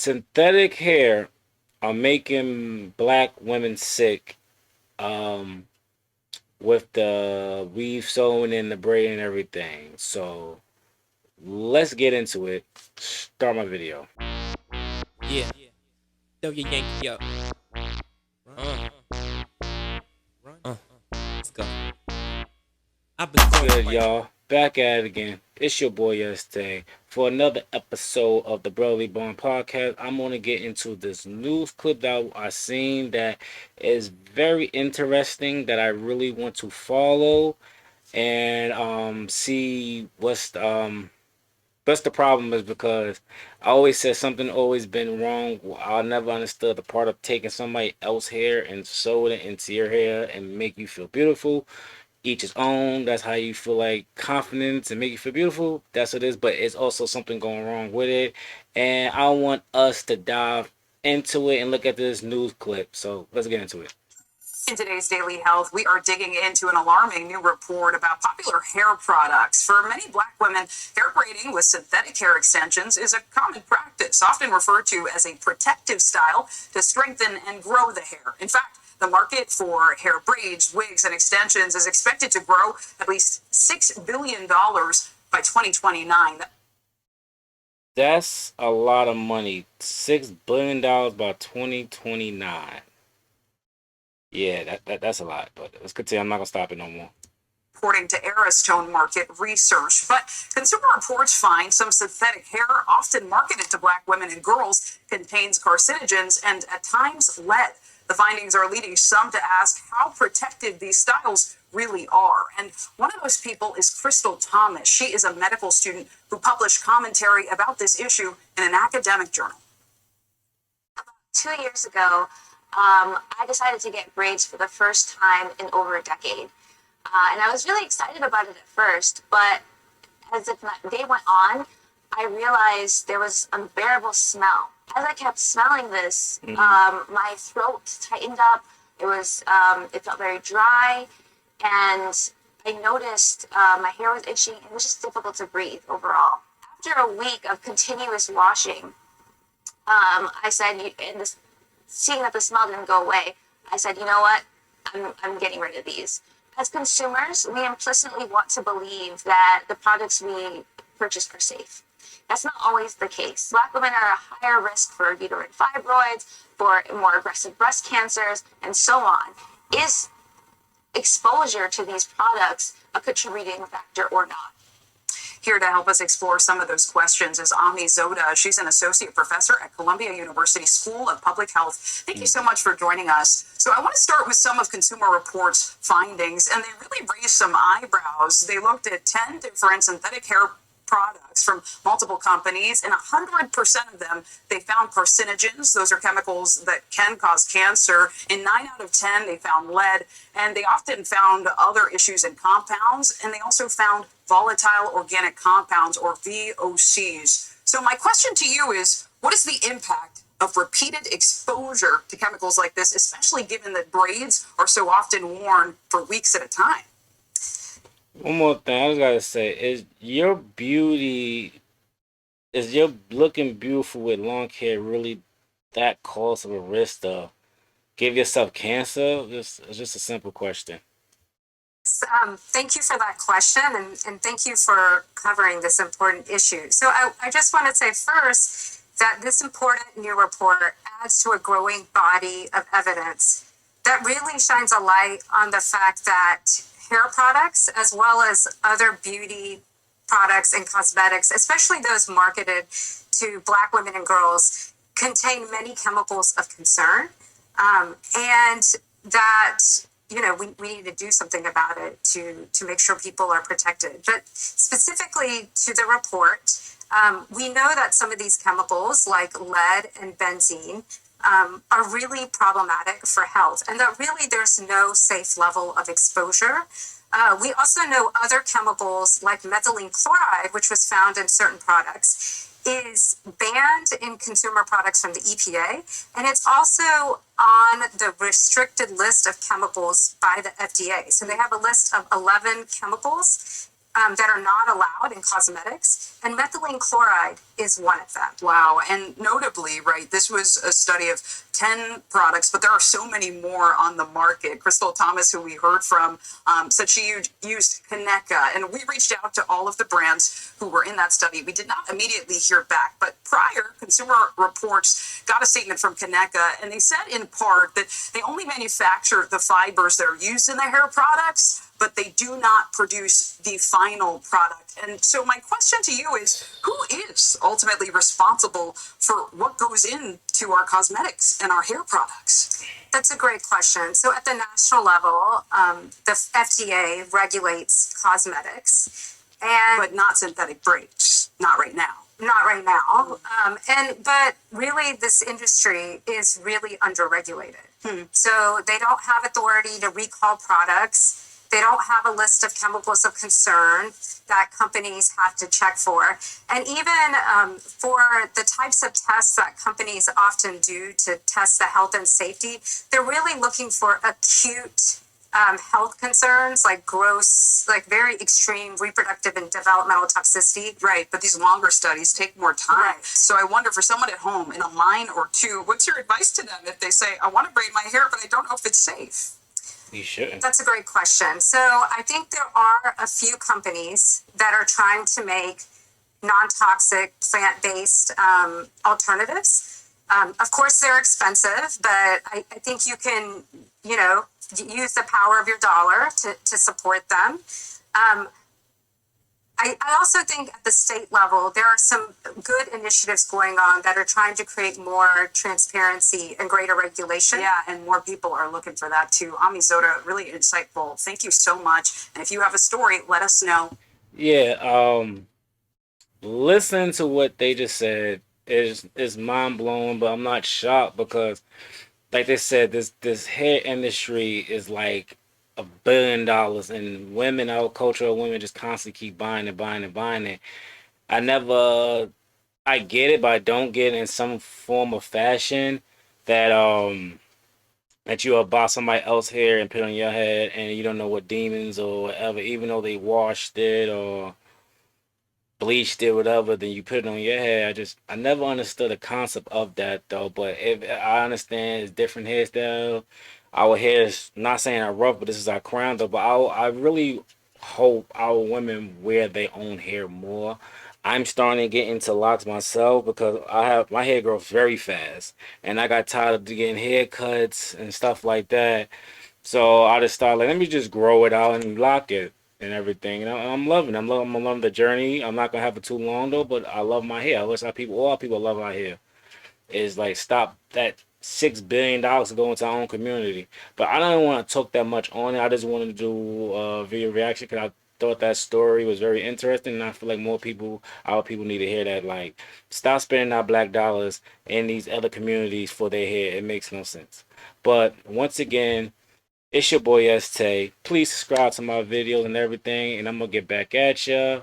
Synthetic hair are making black women sick. Um, with the weave sewing and the braid and everything. So let's get into it. Start my video. Yeah, throw your Yankee up. Uh, uh, let's go. I've been What's going good, away. y'all? Back at it again. It's your boy Yesterday for another episode of the Brotherly Bond Podcast. I'm gonna get into this news clip that I seen that is very interesting that I really want to follow and see what's the problem is because I always said something always been wrong. I never understood the part of taking somebody else's hair and sew it into your hair and make you feel beautiful. Each his own. That's how you feel like confidence and make you feel beautiful. That's what it is. But it's also something going wrong with it. And I want us to dive into it and look at this news clip. So let's get into it. In today's Daily Health, we are digging into an alarming new report about popular hair products. For many black women, hair braiding with synthetic hair extensions is a common practice, often referred to as a protective style to strengthen and grow the hair. In fact, the market for hair braids, wigs, and extensions is expected to grow at least $6 billion by 2029. That's a lot of money. $6 billion by 2029. Yeah, that's a lot. But let's continue. I'm not gonna stop it no more. According to Aristone Market Research. But Consumer Reports find some synthetic hair, often marketed to black women and girls, contains carcinogens and at times lead. The findings are leading some to ask how protective these styles really are. And one of those people is Crystal Thomas. She is a medical student who published commentary about this issue in an academic journal. 2 years ago, I decided to get braids for the first time in over a decade. And I was really excited about it at first, but as the day went on, I realized there was unbearable smell. As I kept smelling this, my throat tightened up. It felt very dry, and I noticed my hair was itching. It was just difficult to breathe overall. After a week of continuous washing, I said, seeing that the smell didn't go away, I said, you know what? I'm getting rid of these. As consumers, we implicitly want to believe that the products we purchase are safe. That's not always the case. Black women are a higher risk for uterine fibroids, for more aggressive breast cancers, and so on. Is exposure to these products a contributing factor or not? Here to help us explore some of those questions is Ami Zoda. She's an associate professor at Columbia University School of Public Health. Thank you so much for joining us. So I want to start with some of Consumer Reports' findings, and they really raised some eyebrows. They looked at 10 different synthetic hair products from multiple companies, and 100% of them, they found carcinogens. Those are chemicals that can cause cancer. In 9 out of 10, they found lead, and they often found other issues in compounds, and they also found volatile organic compounds, or VOCs. So my question to you is, what is the impact of repeated exposure to chemicals like this, especially given that braids are so often worn for weeks at a time? One more thing I just gotta say is your looking beautiful with long hair really that close of a risk to give yourself cancer? It's just a simple question. Thank you for that question, and thank you for covering this important issue. So I just want to say first that this important new report adds to a growing body of evidence that really shines a light on the fact that hair products, as well as other beauty products and cosmetics, especially those marketed to Black women and girls, contain many chemicals of concern, and that we need to do something about it to make sure people are protected. But specifically to the report, we know that some of these chemicals, like lead and benzene, are really problematic for health, and that really there's no safe level of exposure. We also know other chemicals like methylene chloride, which was found in certain products, is banned in consumer products from the EPA, and it's also on the restricted list of chemicals by the FDA. So they have a list of 11 chemicals that are not allowed in cosmetics, and methylene chloride is one of them. Wow. And notably, right, this was a study of 10 products, but there are so many more on the market. Crystal Thomas, who we heard from, said she used Kaneka, and we reached out to all of the brands who were in that study. We did not immediately hear back, but prior, Consumer Reports got a statement from Kaneka, and they said in part that they only manufacture the fibers that are used in their hair products, but they do not produce the final product. And so my question to you is, who is ultimately responsible for what goes into our cosmetics and our hair products? That's a great question. So at the national level, the FDA regulates cosmetics, and But not synthetic braids, not right now. not right now. But really, this industry is really underregulated. So they don't have authority to recall products. They don't have a list of chemicals of concern that companies have to check for. And even for the types of tests that companies often do to test the health and safety, they're really looking for acute health concerns like gross, like very extreme reproductive and developmental toxicity. Right, but these longer studies take more time. Right. So I wonder, for someone at home in a line or two, what's your advice to them if they say, I want to braid my hair, but I don't know if it's safe? You shouldn't. That's a great question. So I think there are a few companies that are trying to make non-toxic plant-based alternatives. Of course, they're expensive, but I think you can, use the power of your dollar to support them. I also think at the state level, there are some good initiatives going on that are trying to create more transparency and greater regulation. Yeah, and more people are looking for that too. Ami Zoda, really insightful. Thank you so much. And if you have a story, let us know. Yeah, listen to what they just said is mind blowing, but I'm not shocked because, like they said, this hair industry is like $1 billion, and women, our cultural women, just constantly keep buying and buying and buying it. I get it, but I don't get it in some form of fashion that that you will buy somebody else's hair and put it on your head, and you don't know what demons or whatever, even though they washed it or bleached it, whatever, then you put it on your hair. I never understood the concept of that though. But if I understand it's different hairstyle, our hair is not saying our rough, but this is our crown though. But I really hope our women wear their own hair more. I'm starting to get into locks myself because my hair grows very fast, and I got tired of getting haircuts and stuff like that. So I just started like, let me just grow it out and lock it and everything. And I'm loving it. I'm loving the journey. I'm not gonna have it too long though, but I love my hair. I wish all people love my hair. Is like stop that $6 billion to go into our own community. But I don't want to talk that much on it. I just wanted to do a video reaction because I thought that story was very interesting, and I feel like our people need to hear that. Like, stop spending our black dollars in these other communities for their hair. It makes no sense. But once again, it's your boy ST. Please subscribe to my videos and everything, and I'm gonna get back at ya.